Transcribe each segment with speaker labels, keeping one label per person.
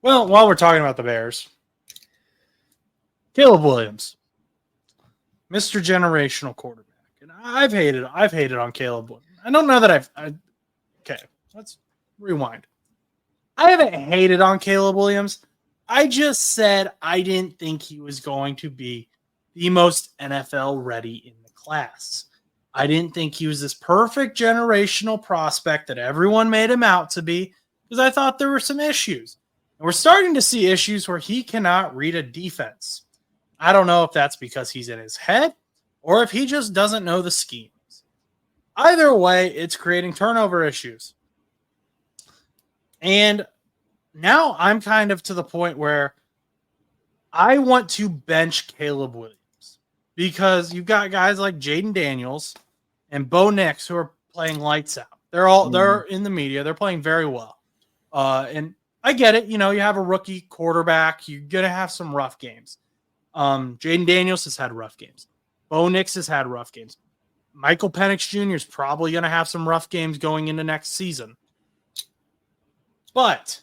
Speaker 1: Well, while we're talking about the Bears, Caleb Williams, Mr. Generational quarterback. And I've hated on Caleb Williams. I don't know that okay, let's rewind. I haven't hated on Caleb Williams. I just said I didn't think he was going to be the most NFL ready in the class. I didn't think he was this perfect generational prospect that everyone made him out to be because I thought there were some issues. And we're starting to see issues where he cannot read a defense. I don't know if that's because he's in his head or if he just doesn't know the schemes. Either way, it's creating turnover issues. And now I'm kind of to the point where I want to bench Caleb Williams because you've got guys like Jaden Daniels and Bo Nix who are playing lights out. They're in the media. They're playing very well. And I get it. You know, you have a rookie quarterback. You're going to have some rough games. Jaden Daniels has had rough games. Bo Nix has had rough games. Michael Penix Jr. is probably going to have some rough games going into next season. But,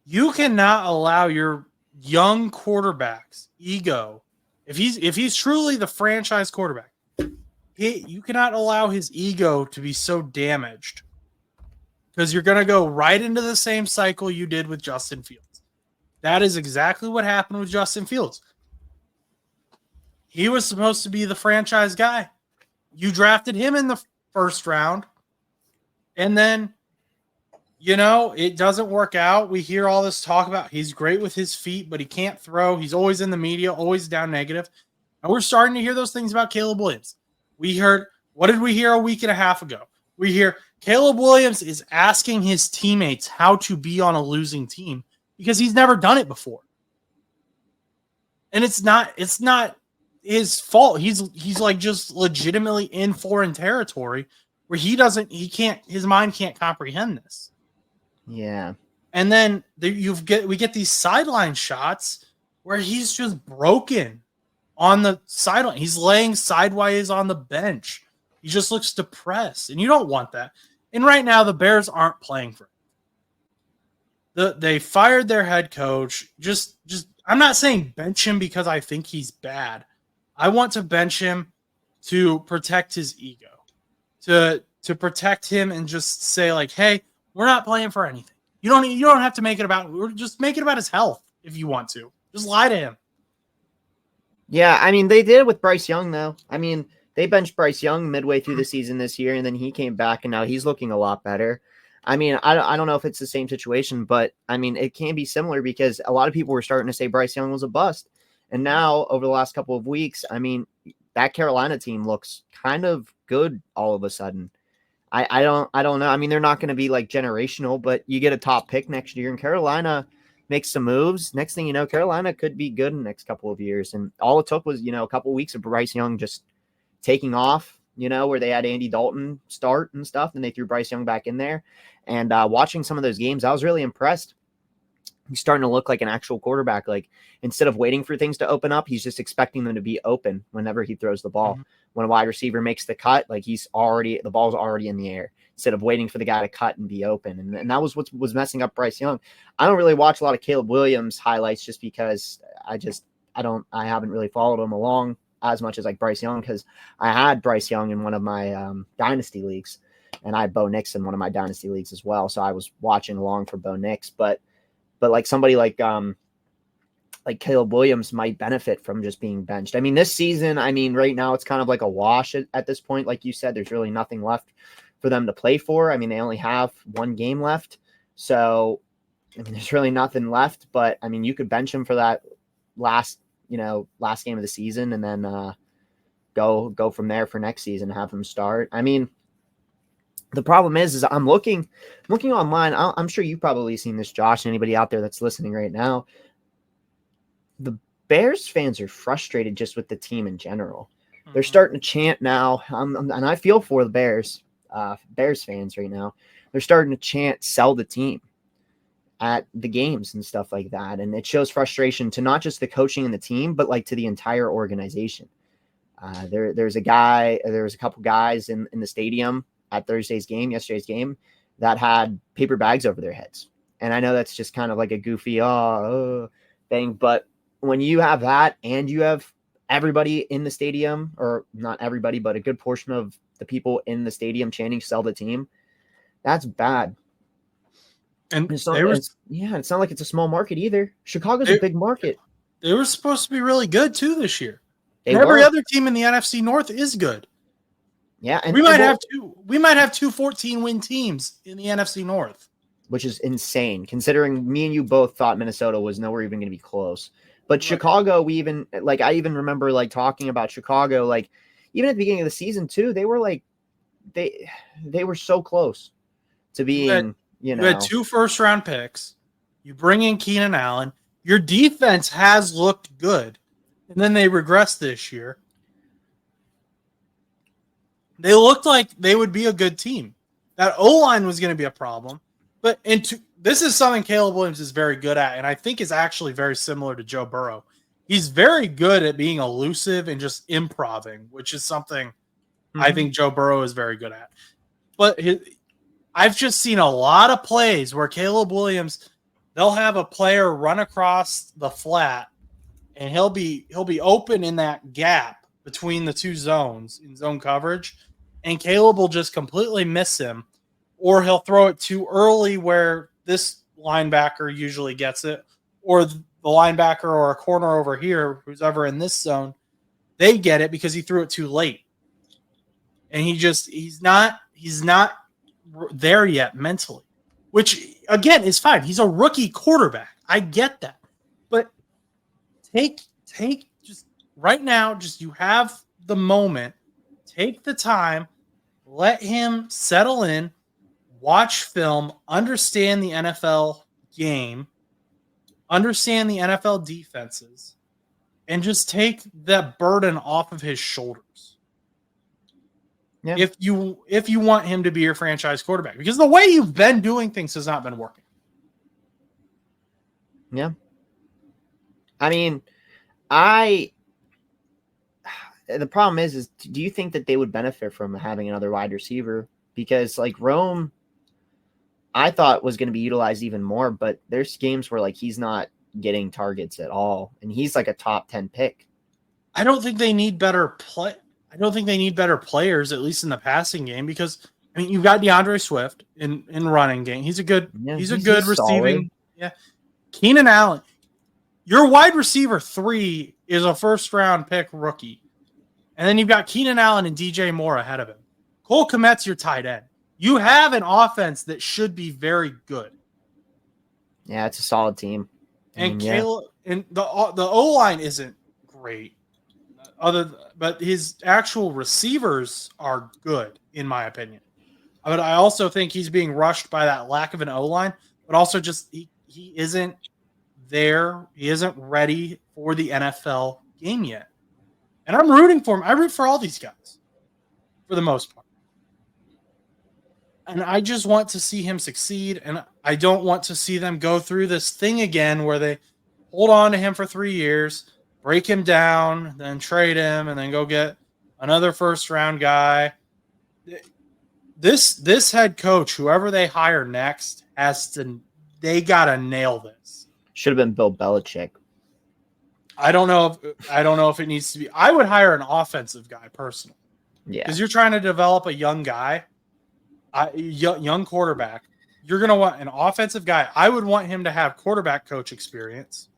Speaker 1: you cannot allow your young quarterback's ego, if he's truly the franchise quarterback, you cannot allow his ego to be so damaged because you're going to go right into the same cycle you did with Justin Fields. That is exactly what happened with Justin Fields. He was supposed to be the franchise guy. You drafted him in the first round, and then, you know, it doesn't work out. We hear all this talk about he's great with his feet, but he can't throw. He's always in the media, always down negative. And we're starting to hear those things about Caleb Williams. What did we hear a week and a half ago? We hear Caleb Williams is asking his teammates how to be on a losing team because he's never done it before. And it's not his fault. He's like just legitimately in foreign territory where his mind can't comprehend this.
Speaker 2: Yeah.
Speaker 1: And then we get these sideline shots where he's just broken on the sideline. He's laying sideways on the bench. He just looks depressed, and you don't want that. And right now, the Bears aren't playing for it. They fired their head coach. Just I'm not saying bench him because I think he's bad. I want to bench him to protect his ego, to protect him and just say like, hey, we're not playing for anything. You don't have to make it about. Just make it about his health if you want to. Just lie to him.
Speaker 2: Yeah, I mean, they did it with Bryce Young, though. I mean, they benched Bryce Young midway through the season this year, and then he came back, and now he's looking a lot better. I mean, I don't know if it's the same situation, but, I mean, it can be similar because a lot of people were starting to say Bryce Young was a bust. And now, over the last couple of weeks, I mean, that Carolina team looks kind of good all of a sudden. I don't know. I mean, they're not going to be, like, generational, but you get a top pick next year, and Carolina makes some moves. Next thing you know, Carolina could be good in the next couple of years. And all it took was, a couple of weeks of Bryce Young just taking off, where they had Andy Dalton start and stuff, and they threw Bryce Young back in there. And watching some of those games, I was really impressed. He's starting to look like an actual quarterback. Like, instead of waiting for things to open up, he's just expecting them to be open whenever he throws the ball. Mm-hmm. When a wide receiver makes the cut, like the ball's already in the air instead of waiting for the guy to cut and be open. And that was what was messing up Bryce Young. I don't really watch a lot of Caleb Williams highlights just because I haven't really followed him along as much as like Bryce Young, because I had Bryce Young in one of my dynasty leagues, and I had Bo Nix in one of my dynasty leagues as well. So I was watching along for Bo Nix, but like somebody like Caleb Williams might benefit from just being benched. I mean, this season, right now it's kind of like a wash at this point. Like you said, there's really nothing left for them to play for. I mean, they only have one game left. So, there's really nothing left, but you could bench him for that last game of the season and then go from there for next season, have him start. The problem is I'm looking online. I'm sure you've probably seen this, Josh, and anybody out there that's listening right now. The Bears fans are frustrated just with the team in general. Mm-hmm. They're starting to chant now, and I feel for the Bears fans right now. They're starting to chant, sell the team at the games and stuff like that. And it shows frustration to not just the coaching and the team, but like to the entire organization. There was a couple guys in the stadium at yesterday's game, that had paper bags over their heads. And I know that's just kind of like a goofy thing, but when you have that and you have everybody in the stadium, or not everybody, but a good portion of the people in the stadium chanting "sell the team," that's bad.
Speaker 1: And
Speaker 2: it's not like it's a small market either. Chicago's a big market.
Speaker 1: They were supposed to be really good too this year.
Speaker 2: And
Speaker 1: every other team in the NFC North is good.
Speaker 2: Yeah, and
Speaker 1: we might have two 14-win teams in the NFC North,
Speaker 2: which is insane considering me and you both thought Minnesota was nowhere even going to be close. But right. Chicago, I even remember like talking about Chicago, like even at the beginning of the season too, they were like they were so close to being, you had
Speaker 1: 2 first-round picks. You bring in Keenan Allen. Your defense has looked good, and then they regressed this year. They looked like they would be a good team. That O-line was going to be a problem. But this is something Caleb Williams is very good at, and I think is actually very similar to Joe Burrow. He's very good at being elusive and just improving, which is something I think Joe Burrow is very good at. But I've just seen a lot of plays where Caleb Williams, they'll have a player run across the flat, and he'll be open in that gap between the two zones in zone coverage, and Caleb will just completely miss him, or he'll throw it too early where this linebacker usually gets it, or the linebacker or a corner over here, who's ever in this zone, they get it because he threw it too late. And he's not there yet mentally, which again is fine. He's a rookie quarterback. I get that. But take just right now, just you have the moment, take the time, let him settle in, watch film, understand the NFL game, understand the NFL defenses, and just take that burden off of his shoulders.
Speaker 2: Yeah.
Speaker 1: If you want him to be your franchise quarterback, because the way you've been doing things has not been working.
Speaker 2: Yeah. I mean, the problem is do you think that they would benefit from having another wide receiver? Because like Rome, I thought was going to be utilized even more, but there's games where like he's not getting targets at all, and he's like a top 10 pick.
Speaker 1: I don't think they need better play. I don't think they need better players, at least in the passing game, because I mean you've got DeAndre Swift in running game. He's a good receiving. Solid. Yeah. Keenan Allen, your wide receiver 3 is a first-round pick rookie. And then you've got Keenan Allen and DJ Moore ahead of him. Cole Kmet's your tight end. You have an offense that should be very good.
Speaker 2: Yeah, it's a solid team.
Speaker 1: And Caleb, and the O-line isn't great. But his actual receivers are good, in my opinion. But I also think he's being rushed by that lack of an O-line, but also just he isn't there. He isn't ready for the NFL game yet. And I'm rooting for him. I root for all these guys for the most part. And I just want to see him succeed, and I don't want to see them go through this thing again where they hold on to him for 3 years, break him down, then trade him, and then go get another first-round guy. This head coach, whoever they hire next, they got to nail this.
Speaker 2: Should have been Bill Belichick.
Speaker 1: I don't know if it needs to be. I would hire an offensive guy personally.
Speaker 2: Yeah.
Speaker 1: Because you're trying to develop a young guy, young quarterback. You're going to want an offensive guy. I would want him to have quarterback coach experience.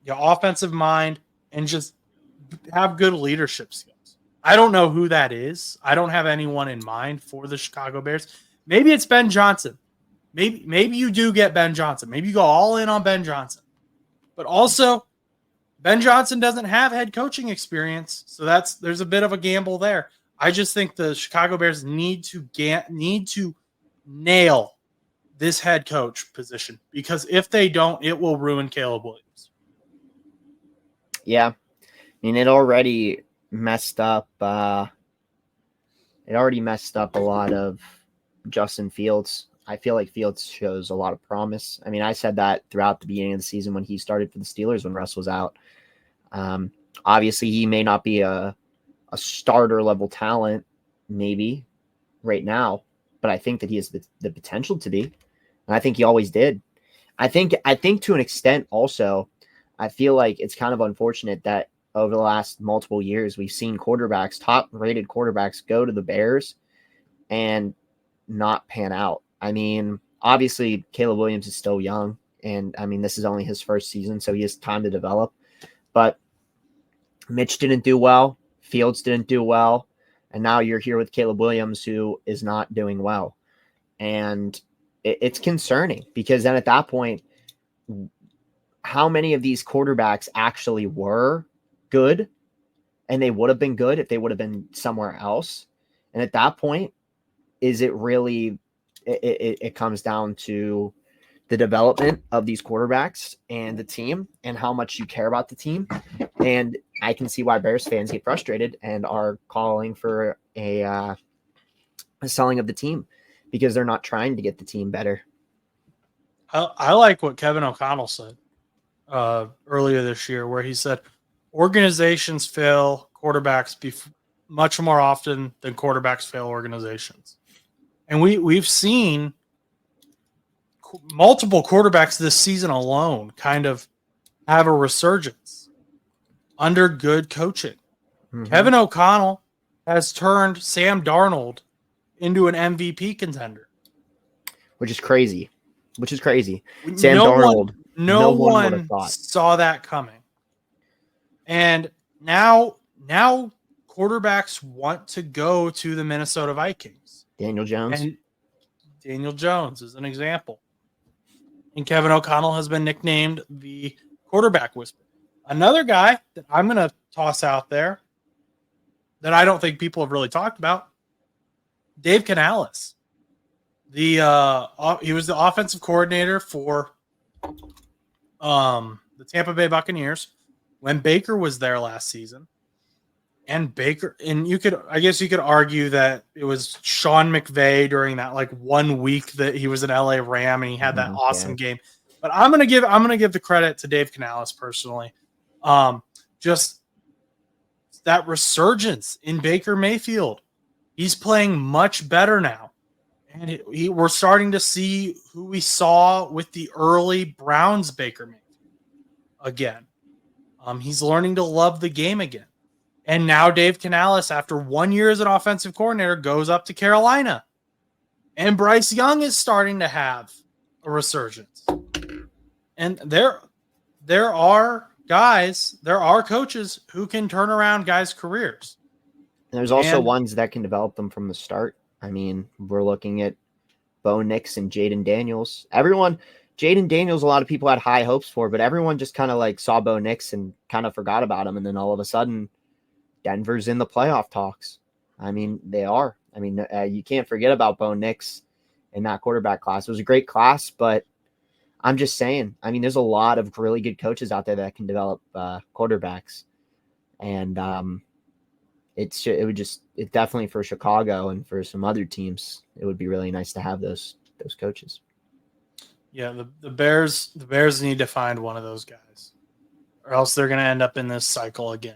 Speaker 1: Offensive mind, and just have good leadership skills. I don't know who that is. I don't have anyone in mind for the Chicago Bears. Maybe it's Ben Johnson. Maybe you do get Ben Johnson. Maybe you go all in on Ben Johnson. But also, Ben Johnson doesn't have head coaching experience, so there's a bit of a gamble there. I just think the Chicago Bears need to nail this head coach position, because if they don't, it will ruin Caleb Williams.
Speaker 2: Yeah. I mean, it already messed up. A lot of Justin Fields. I feel like Fields shows a lot of promise. I mean, I said that throughout the beginning of the season when he started for the Steelers when Russ was out. Obviously, he may not be a starter level talent, maybe, right now, but I think that he has the potential to be. And I think he always did. I think to an extent also, I feel like it's kind of unfortunate that over the last multiple years, we've seen quarterbacks, top-rated quarterbacks, go to the Bears and not pan out. I mean, obviously, Caleb Williams is still young, and I mean, this is only his first season, so he has time to develop. But Mitch didn't do well. Fields didn't do well. And now you're here with Caleb Williams, who is not doing well. And it's concerning because then at that point, how many of these quarterbacks actually were good, and they would have been good if they would have been somewhere else? And at that point, is it really, it comes down to the development of these quarterbacks and the team and how much you care about the team. And I can see why Bears fans get frustrated and are calling for a selling of the team because they're not trying to get the team better.
Speaker 1: I like what Kevin O'Connell said earlier this year, where he said organizations fail quarterbacks much more often than quarterbacks fail organizations. And we've seen multiple quarterbacks this season alone kind of have a resurgence under good coaching. Mm-hmm. Kevin O'Connell has turned Sam Darnold into an MVP contender,
Speaker 2: which is crazy. Sam Darnold,
Speaker 1: no one saw that coming. And now quarterbacks want to go to the Minnesota Vikings.
Speaker 2: Daniel Jones.
Speaker 1: And Daniel Jones is an example. And Kevin O'Connell has been nicknamed the quarterback whisperer. Another guy that I'm going to toss out there that I don't think people have really talked about, Dave Canales. He was the offensive coordinator for the Tampa Bay Buccaneers when Baker was there last season. And you could argue that it was Sean McVay during that like 1 week that he was an LA Ram and he had that awesome game. But I'm gonna give the credit to Dave Canales personally. Just that resurgence in Baker Mayfield. He's playing much better now. And we're starting to see who we saw with the early Browns Baker Mayfield again. He's learning to love the game again. And now Dave Canales, after 1 year as an offensive coordinator, goes up to Carolina. And Bryce Young is starting to have a resurgence. And there are coaches who can turn around guys' careers.
Speaker 2: And there's also ones that can develop them from the start. I mean, we're looking at Bo Nix and Jaden Daniels. Jaden Daniels, a lot of people had high hopes for, but everyone just kind of like saw Bo Nix and kind of forgot about him. And then all of a sudden, Denver's in the playoff talks. I mean, they are. I mean, you can't forget about Bo Nix in that quarterback class. It was a great class, but I'm just saying, I mean, there's a lot of really good coaches out there that can develop quarterbacks. And it definitely for Chicago and for some other teams, it would be really nice to have those coaches.
Speaker 1: Yeah, the Bears need to find one of those guys, or else they're going to end up in this cycle again.